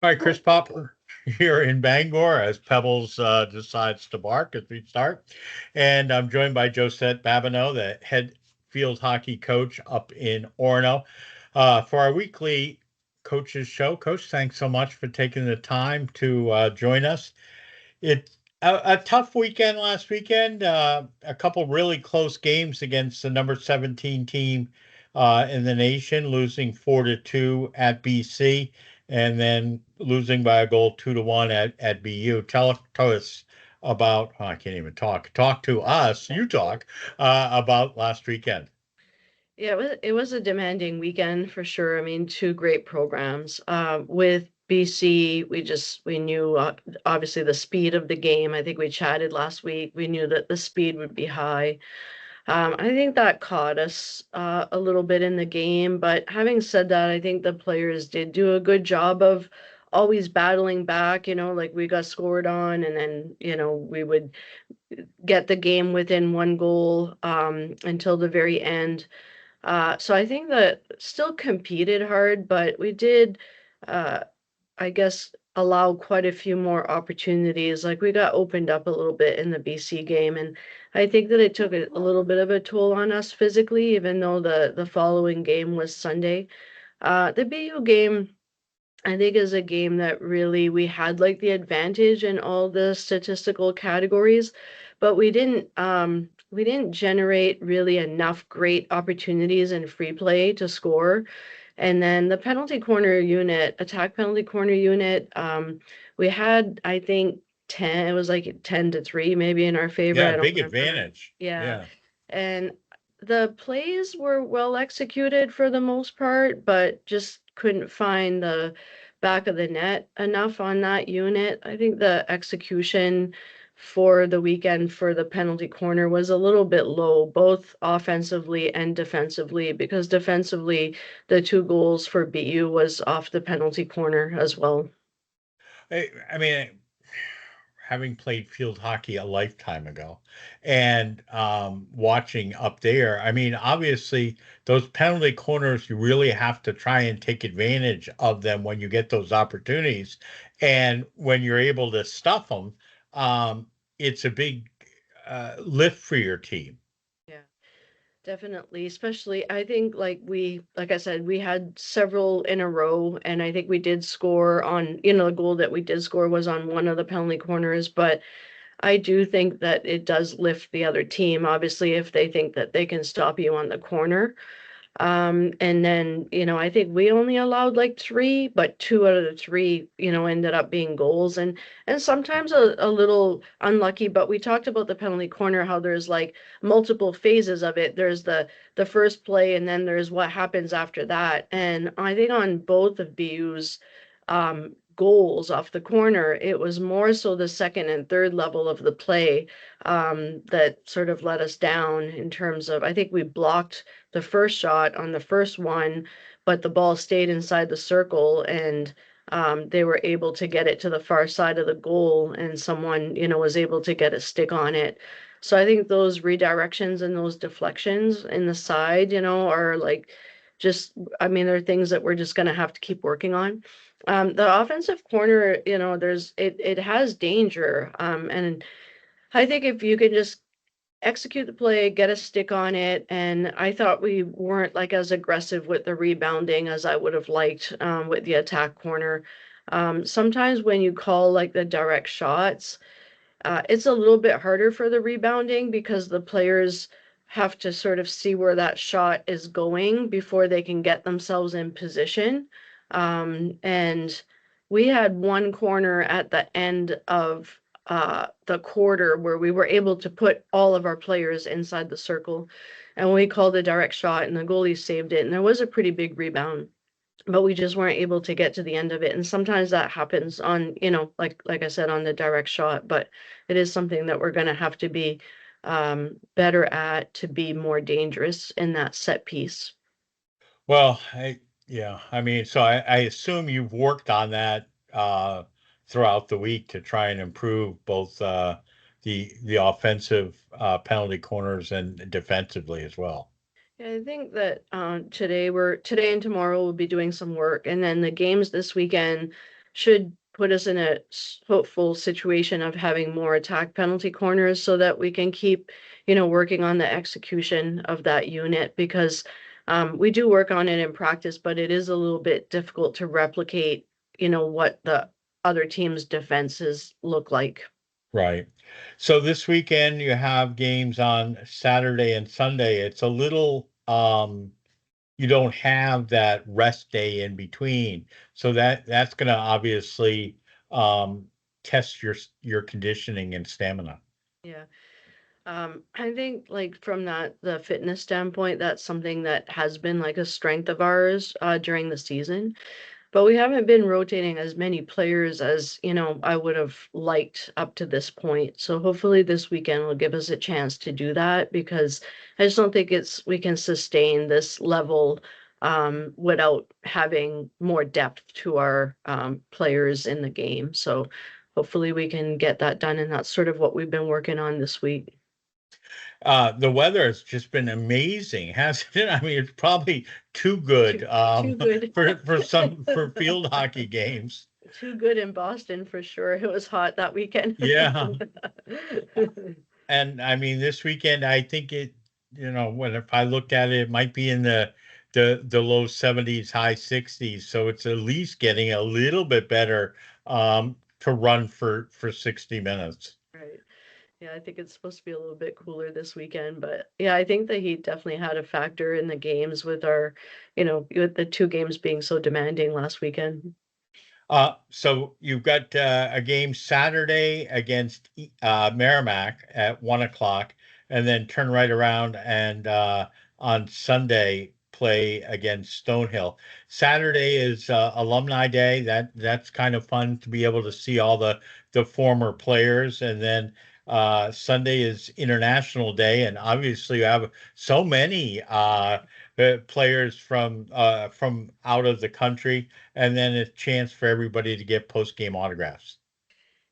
All right, Chris Popper here in Bangor as Pebbles decides to bark as we start. And I'm joined by Josette Babineau, the head field hockey coach up in Orono. For our weekly coaches show. Coach, thanks so much for taking the time to join us. It's a tough weekend last weekend. A couple really close games against the number 17 team in the nation, losing 4-2 at BC, and then losing by a goal 2-1 at BU. Tell us about. Oh, I can't even talk. Talk to us. You talk about last weekend. Yeah, it was a demanding weekend for sure. I mean, two great programs. With BC, we knew obviously the speed of the game. I think we chatted last week. We knew that the speed would be high. I think that caught us a little bit in the game. But having said that, I think the players did do a good job of always battling back. Like we got scored on, and then we would get the game within one goal until the very end. So I think that still competed hard, but we did, uh, I guess, allow quite a few more opportunities. Like we got opened up a little bit in the BC game, and I think that it took a little bit of a toll on us physically, even though the following game was Sunday. The BU game, I think, is a game that really we had like the advantage in all the statistical categories, but we didn't generate really enough great opportunities in free play to score. And then the attack penalty corner unit, we had, I think, 10, it was like 10-3 maybe in our favor. Yeah, I don't big remember. advantage. Yeah. Yeah. And the plays were well executed for the most part, but just couldn't find the back of the net enough on that unit. I think the execution for the weekend for the penalty corner was a little bit low, both offensively and defensively, because defensively, the two goals for BU was off the penalty corner as well. I mean, having played field hockey a lifetime ago and watching up there, I mean, obviously, those penalty corners, you really have to try and take advantage of them when you get those opportunities. And when you're able to stuff them, it's a big lift for your team. Yeah. Definitely, especially I think like I said, we had several in a row, and I think we did score on, the goal that we did score was on one of the penalty corners, but I do think that it does lift the other team, obviously, if they think that they can stop you on the corner. And then, I think we only allowed like three, but two out of the three, ended up being goals and sometimes a little unlucky, but we talked about the penalty corner, how there's like multiple phases of it. There's the first play and then there's what happens after that. And I think on both of BU's goals off the corner, it was more so the second and third level of the play that sort of let us down in terms of I think we blocked the first shot on the first one, but the ball stayed inside the circle and they were able to get it to the far side of the goal and someone, was able to get a stick on it. So I think those redirections and those deflections in the side, are like just, I mean, they're things that we're just going to have to keep working on. The offensive corner, it has danger. And I think if you can just execute the play, get a stick on it. And I thought we weren't like as aggressive with the rebounding as I would have liked with the attack corner. Sometimes when you call like the direct shots, it's a little bit harder for the rebounding because the players have to sort of see where that shot is going before they can get themselves in position. And we had one corner at the end of the quarter where we were able to put all of our players inside the circle. And we called a direct shot, and the goalie saved it. And there was a pretty big rebound, but we just weren't able to get to the end of it. And sometimes that happens on, like I said, on the direct shot, but it is something that we're going to have to be better at to be more dangerous in that set piece. Well, yeah, I mean, so I assume you've worked on that throughout the week to try and improve both the offensive penalty corners and defensively as well. Yeah, I think that today and tomorrow we'll be doing some work, and then the games this weekend should put us in a hopeful situation of having more attack penalty corners so that we can keep, working on the execution of that unit because we do work on it in practice, but it is a little bit difficult to replicate, what the other team's defenses look like. Right. So this weekend you have games on Saturday and Sunday. It's a little you don't have that rest day in between. So that's going to obviously um test your conditioning and stamina. Yeah. I think like from the fitness standpoint, that's something that has been like a strength of ours during the season. But we haven't been rotating as many players as, I would have liked up to this point. So hopefully this weekend will give us a chance to do that because I just don't think we can sustain this level without having more depth to our players in the game. So hopefully we can get that done, and that's sort of what we've been working on this week. The weather has just been amazing, hasn't it? I mean, it's probably too Too good too good. for field hockey games. Too good in Boston for sure. It was hot that weekend. Yeah. And I mean, this weekend, I think when if I looked at it, it might be in the low 70s, high 60s. So it's at least getting a little bit better to run for 60 minutes. Right. Yeah, I think it's supposed to be a little bit cooler this weekend, but yeah, I think the heat definitely had a factor in the games with with the two games being so demanding last weekend. So you've got a game Saturday against Merrimack at 1 o'clock, and then turn right around and on Sunday play against Stonehill. Saturday is Alumni Day. That's kind of fun to be able to see all the former players, and then Sunday is International Day, and obviously you have so many players from out of the country, and then a chance for everybody to get post game autographs.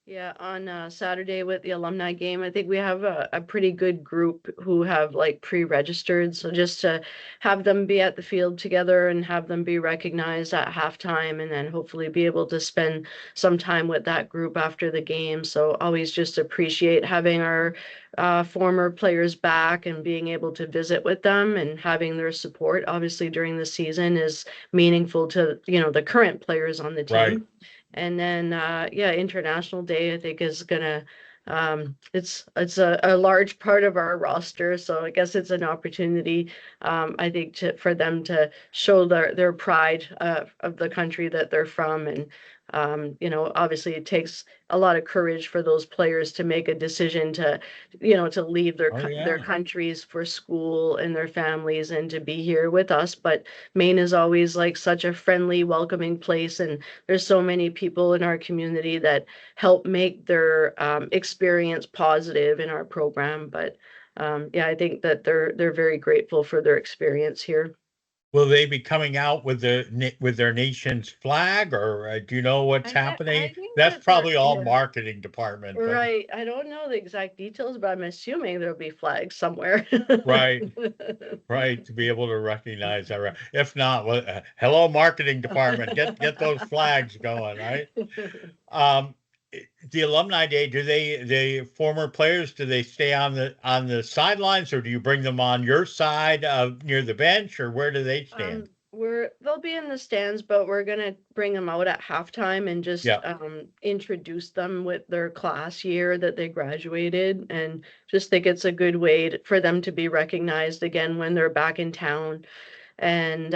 Yeah, on Saturday with the alumni game, I think we have a pretty good group who have like pre-registered. So just to have them be at the field together and have them be recognized at halftime, and then hopefully be able to spend some time with that group after the game. So always just appreciate having our former players back and being able to visit with them and having their support. Obviously, during the season is meaningful to the current players on the Right. team. And then yeah, International Day I think is gonna it's a large part of our roster, so I guess it's an opportunity I think for them to show their pride of the country that they're from. And obviously it takes a lot of courage for those players to make a decision to leave Oh their yeah. countries for school and their families and to be here with us. But Maine is always like such a friendly, welcoming place, and there's so many people in our community that help make their experience positive in our program. But yeah, I think that they're very grateful for their experience here. Will they be coming out with with their nation's flag, or do you know what's I happening? think That's that they're, probably all yeah, marketing department, but right. I don't know the exact details, but I'm assuming there'll be flags somewhere. right, right, to be able to recognize that. Right. If not, what? Hello, marketing department, get those flags going, right? Um, the alumni day, do the former players, do they stay on the sidelines, or do you bring them on your side near the bench, or where do they stand? They'll be in the stands, but we're gonna bring them out at halftime and just Yeah. introduce them with their class year that they graduated, and just think it's a good way for them to be recognized again when they're back in town. And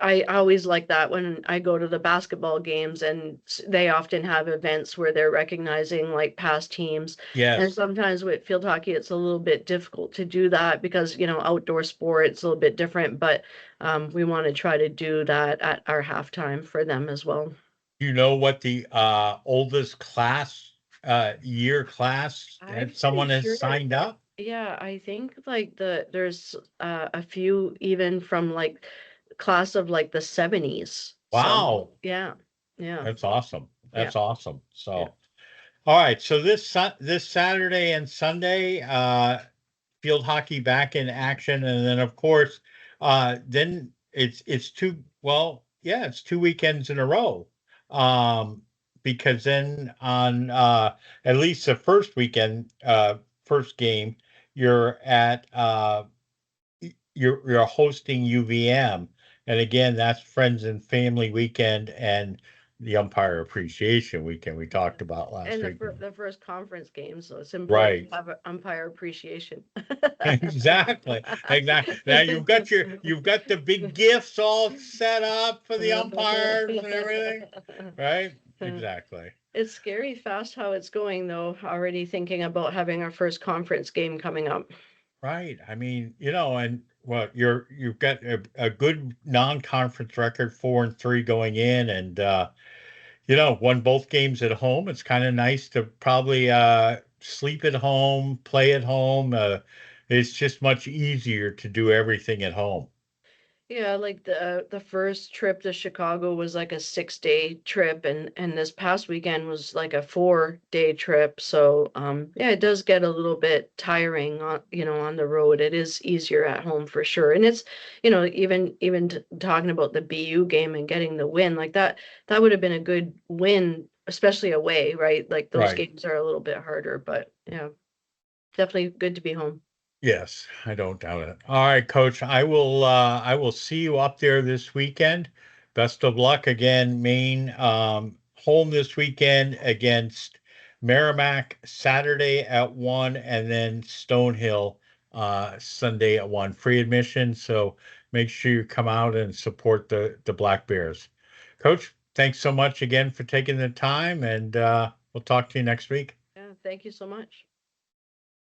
I always like that when I go to the basketball games, and they often have events where they're recognizing like past teams. And Yes. sometimes with field hockey, it's a little bit difficult to do that because, outdoor sport, it's a little bit different. But we want to try to do that at our halftime for them as well. You know what the oldest year class I'm that pretty someone has sure. signed up? Yeah, I think like there's a few even from like class of like the 70s. So Wow, yeah, yeah, that's awesome. yeah, That's awesome. yeah. So, all right. So this Saturday and Sunday, field hockey back in action, and then of course, then it's two. Well, yeah, it's 2 weekends in a row. because then on at least the first weekend, first game, you're at you're hosting UVM, and again, that's Friends and Family Weekend and the Umpire Appreciation Weekend we Yeah. talked about last And week. the first conference game, so it's important Right. to have umpire appreciation. Exactly. Exactly. Now you've got the big gifts all set up for the umpires and everything. Right? Exactly. It's scary fast how it's going though, already thinking about having our first conference game coming up. Right. I mean, and what you've got a good non-conference record, 4-3 going in, and won both games at home. It's kind of nice to probably sleep at home, play at home. It's just much easier to do everything at home. Yeah, like the first trip to Chicago was like a 6 day trip, and this past weekend was like a 4 day trip. So yeah, it does get a little bit tiring on on the road. It is easier at home for sure. And it's even talking about the BU game and getting the win like that would have been a good win, especially away, right? Like those Right. games are a little bit harder, but yeah, definitely good to be home. Yes, I don't doubt it. All right, Coach. I will see you up there this weekend. Best of luck again, Maine. Home this weekend against Merrimack Saturday at 1, and then Stonehill Sunday at 1. Free admission, so make sure you come out and support the Black Bears. Coach, thanks so much again for taking the time, and we'll talk to you next week. Yeah, thank you so much.